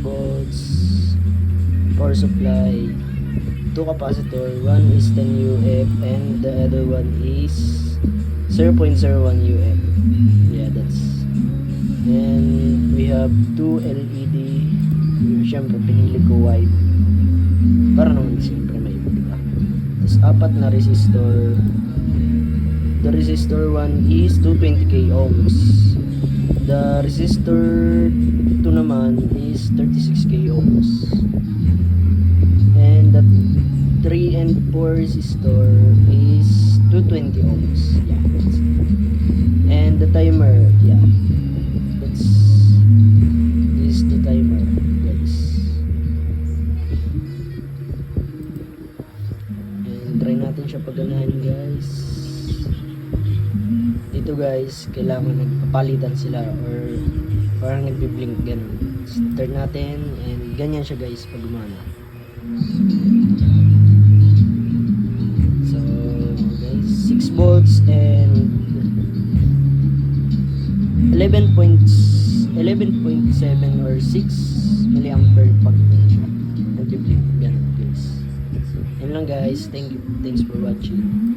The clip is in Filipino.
volts power supply, 2 capacitor, one is 10 UF and the other one is 0.01 UF. Yeah, that's, and we have 2 LED. Siyempre pinili ko white para naman siyempre may iba, diba? Tapos 4 na resistor. The resistor 1 is 220k ohms. The resistor 2 naman is 36k ohms. And the 3 and 4 resistor is 220 ohms. Yeah, that's it. And the timer, yeah, that's, this is the timer, guys. And try natin siya paganahin, guys. Dito guys, kailangan nagpapalitan sila or parang nagbi-blink ganun. Start natin and ganyan siya guys pag gumana. So guys, 6 volts and 11.7 or 6 milliampere pag siya nagbi-blink ganun guys. Yan lang guys, thanks for watching.